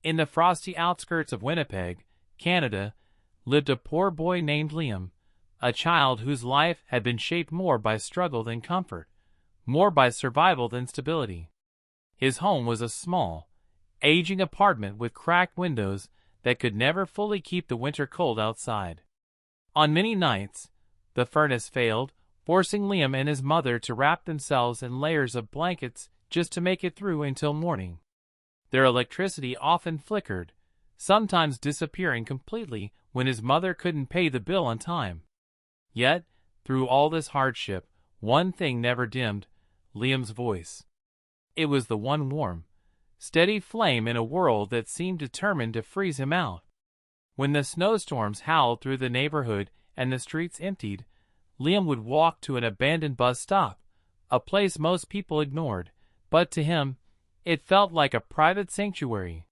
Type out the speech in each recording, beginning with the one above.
In the frosty outskirts of Winnipeg, Canada, lived a poor boy named Liam, a child whose life had been shaped more by struggle than comfort, more by survival than stability. His home was a small, aging apartment with cracked windows that could never fully keep the winter cold outside. On many nights, the furnace failed, forcing Liam and his mother to wrap themselves in layers of blankets just to make it through until morning. Their electricity often flickered, sometimes disappearing completely when his mother couldn't pay the bill on time. Yet, through all this hardship, one thing never dimmed: Liam's voice. It was the one warm, steady flame in a world that seemed determined to freeze him out. When the snowstorms howled through the neighborhood and the streets emptied, Liam would walk to an abandoned bus stop, a place most people ignored, but to him, it felt like a private sanctuary.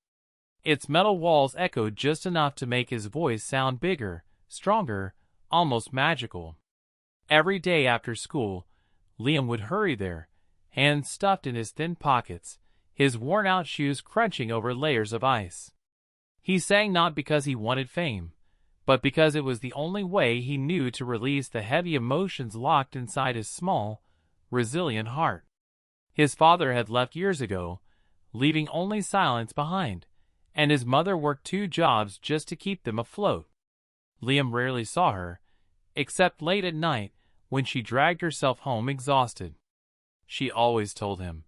Its metal walls echoed just enough to make his voice sound bigger, stronger, almost magical. Every day after school, Liam would hurry there, hands stuffed in his thin pockets, his worn-out shoes crunching over layers of ice. He sang not because he wanted fame, but because it was the only way he knew to release the heavy emotions locked inside his small, resilient heart. His father had left years ago, leaving only silence behind, and his mother worked 2 jobs just to keep them afloat. Liam rarely saw her, except late at night when she dragged herself home exhausted. She always told him,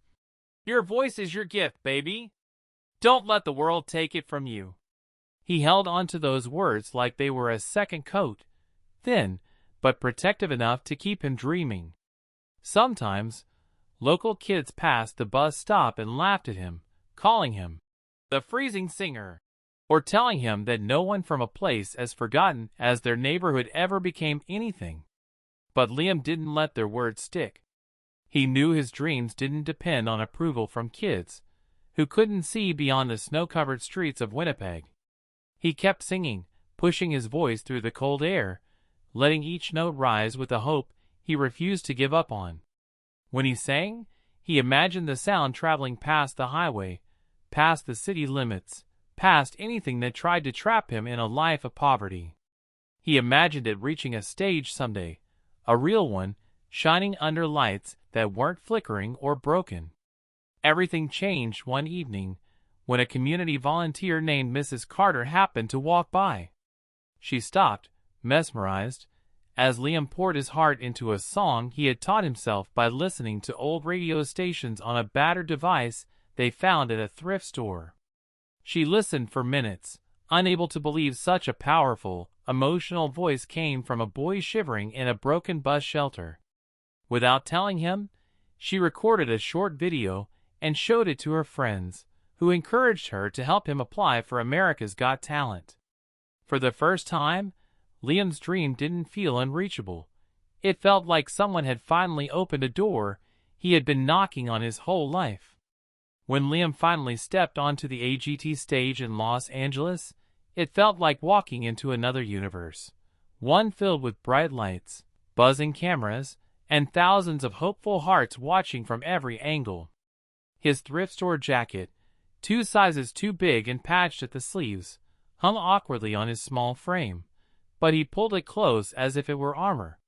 "Your voice is your gift, baby. Don't let the world take it from you." He held on to those words like they were a second coat, thin but protective enough to keep him dreaming. Sometimes, local kids passed the bus stop and laughed at him, calling him the freezing singer, or telling him that no one from a place as forgotten as their neighborhood ever became anything. But Liam didn't let their words stick. He knew his dreams didn't depend on approval from kids who couldn't see beyond the snow-covered streets of Winnipeg. He kept singing, pushing his voice through the cold air, letting each note rise with a hope he refused to give up on. When he sang, he imagined the sound traveling past the highway, past the city limits, past anything that tried to trap him in a life of poverty. He imagined it reaching a stage someday, a real one, shining under lights that weren't flickering or broken. Everything changed one evening when a community volunteer named Mrs. Carter happened to walk by. She stopped, mesmerized, as Liam poured his heart into a song he had taught himself by listening to old radio stations on a battered device they found at a thrift store. She listened for minutes, unable to believe such a powerful, emotional voice came from a boy shivering in a broken bus shelter. Without telling him, she recorded a short video and showed it to her friends, who encouraged her to help him apply for America's Got Talent. For the first time, Liam's dream didn't feel unreachable. It felt like someone had finally opened a door he had been knocking on his whole life. When Liam finally stepped onto the AGT stage in Los Angeles, it felt like walking into another universe, one filled with bright lights, buzzing cameras, and thousands of hopeful hearts watching from every angle. His thrift store jacket, 2 sizes too big and patched at the sleeves, hung awkwardly on his small frame, but he pulled it close as if it were armor.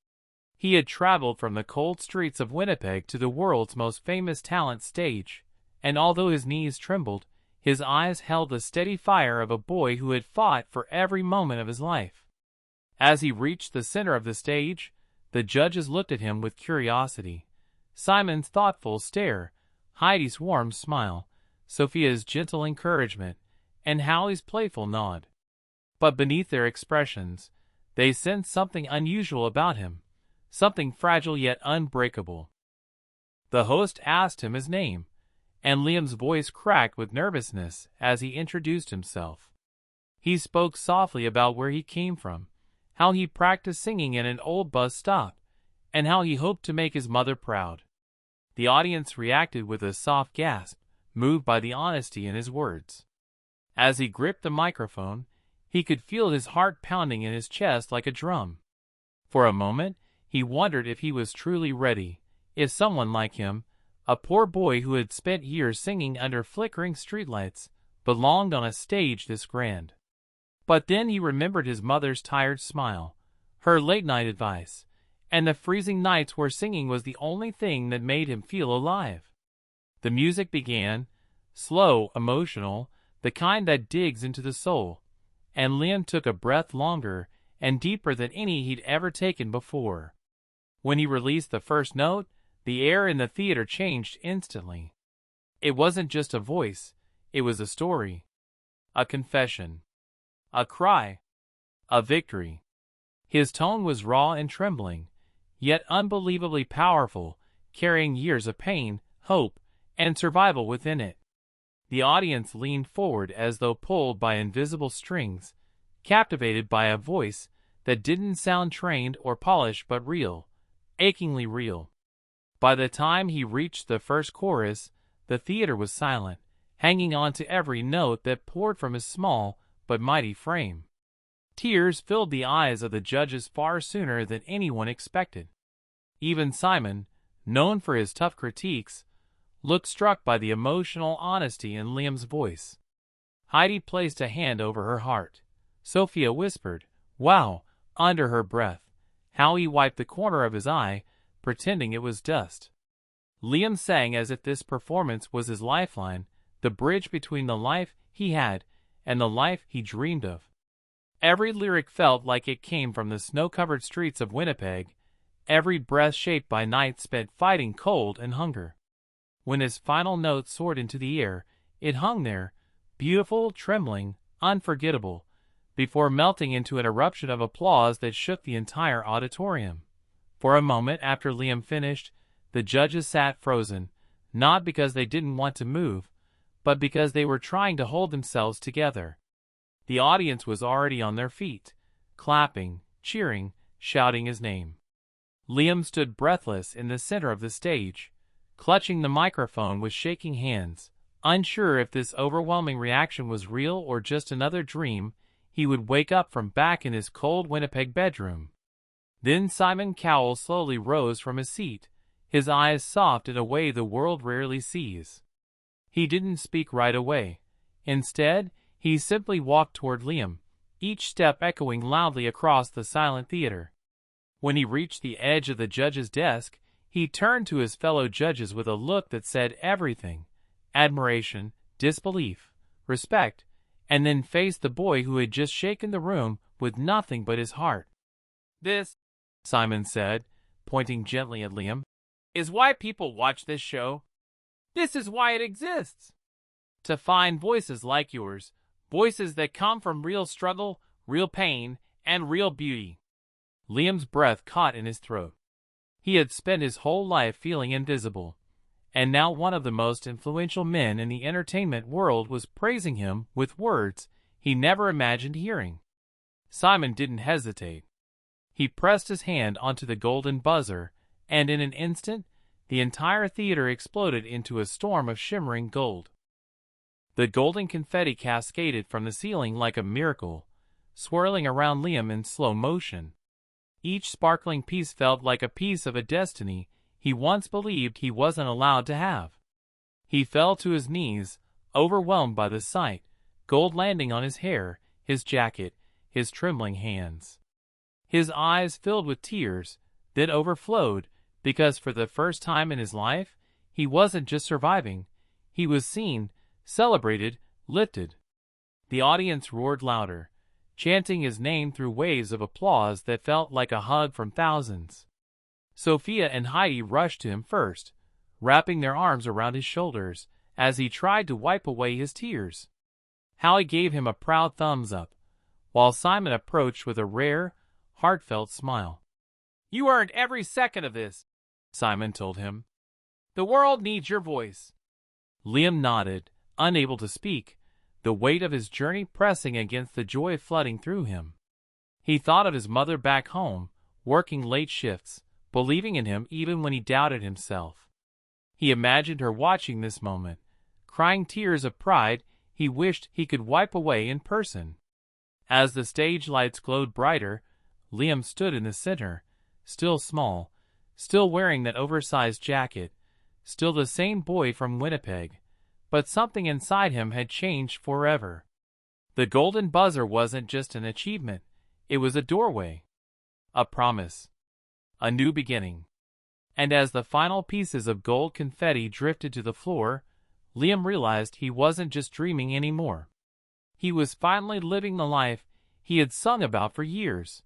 He had traveled from the cold streets of Winnipeg to the world's most famous talent stage, and although his knees trembled, his eyes held the steady fire of a boy who had fought for every moment of his life. As he reached the center of the stage, the judges looked at him with curiosity. Simon's thoughtful stare, Heidi's warm smile, Sophia's gentle encouragement, and Hallie's playful nod. But beneath their expressions, they sensed something unusual about him, something fragile yet unbreakable. The host asked him his name, and Liam's voice cracked with nervousness as he introduced himself. He spoke softly about where he came from, how he practiced singing at an old bus stop, and how he hoped to make his mother proud. The audience reacted with a soft gasp, moved by the honesty in his words. As he gripped the microphone, he could feel his heart pounding in his chest like a drum. For a moment, he wondered if he was truly ready, if someone like him, a poor boy who had spent years singing under flickering streetlights, belonged on a stage this grand. But then he remembered his mother's tired smile, her late-night advice, and the freezing nights where singing was the only thing that made him feel alive. The music began, slow, emotional, the kind that digs into the soul, and Liam took a breath longer and deeper than any he'd ever taken before. When he released the first note, the air in the theater changed instantly. It wasn't just a voice, it was a story, a confession, a cry, a victory. His tone was raw and trembling, yet unbelievably powerful, carrying years of pain, hope, and survival within it. The audience leaned forward as though pulled by invisible strings, captivated by a voice that didn't sound trained or polished but real, achingly real. By the time he reached the first chorus, the theater was silent, hanging on to every note that poured from his small but mighty frame. Tears filled the eyes of the judges far sooner than anyone expected. Even Simon, known for his tough critiques, looked struck by the emotional honesty in Liam's voice. Heidi placed a hand over her heart. Sophia whispered, "Wow," under her breath. Howie wiped the corner of his eye, pretending it was dust. Liam sang as if this performance was his lifeline, the bridge between the life he had and the life he dreamed of. Every lyric felt like it came from the snow-covered streets of Winnipeg, every breath shaped by nights spent fighting cold and hunger. When his final note soared into the air, it hung there, beautiful, trembling, unforgettable, before melting into an eruption of applause that shook the entire auditorium. For a moment after Liam finished, the judges sat frozen, not because they didn't want to move, but because they were trying to hold themselves together. The audience was already on their feet, clapping, cheering, shouting his name. Liam stood breathless in the center of the stage, clutching the microphone with shaking hands, unsure if this overwhelming reaction was real or just another dream he would wake up from back in his cold Winnipeg bedroom. Then Simon Cowell slowly rose from his seat, his eyes soft in a way the world rarely sees. He didn't speak right away. Instead, he simply walked toward Liam, each step echoing loudly across the silent theater. When he reached the edge of the judge's desk, he turned to his fellow judges with a look that said everything: admiration, disbelief, respect, and then faced the boy who had just shaken the room with nothing but his heart. "This," Simon said, pointing gently at Liam, "is why people watch this show. This is why it exists. To find voices like yours, voices that come from real struggle, real pain, and real beauty." Liam's breath caught in his throat. He had spent his whole life feeling invisible, and now one of the most influential men in the entertainment world was praising him with words he never imagined hearing. Simon didn't hesitate. He pressed his hand onto the golden buzzer, and in an instant, the entire theater exploded into a storm of shimmering gold. The golden confetti cascaded from the ceiling like a miracle, swirling around Liam in slow motion. Each sparkling piece felt like a piece of a destiny he once believed he wasn't allowed to have. He fell to his knees, overwhelmed by the sight, gold landing on his hair, his jacket, his trembling hands. His eyes filled with tears, then overflowed, because for the first time in his life, he wasn't just surviving, he was seen, celebrated, lifted. The audience roared louder, chanting his name through waves of applause that felt like a hug from thousands. Sophia and Heidi rushed to him first, wrapping their arms around his shoulders as he tried to wipe away his tears. Howie gave him a proud thumbs up, while Simon approached with a rare, heartfelt smile. "You earned every second of this," Simon told him. "The world needs your voice." Liam nodded, unable to speak, the weight of his journey pressing against the joy flooding through him. He thought of his mother back home, working late shifts, believing in him even when he doubted himself. He imagined her watching this moment, crying tears of pride he wished he could wipe away in person. As the stage lights glowed brighter, Liam stood in the center, still small, still wearing that oversized jacket, still the same boy from Winnipeg, but something inside him had changed forever. The golden buzzer wasn't just an achievement, it was a doorway, a promise, a new beginning. And as the final pieces of gold confetti drifted to the floor, Liam realized he wasn't just dreaming anymore. He was finally living the life he had sung about for years.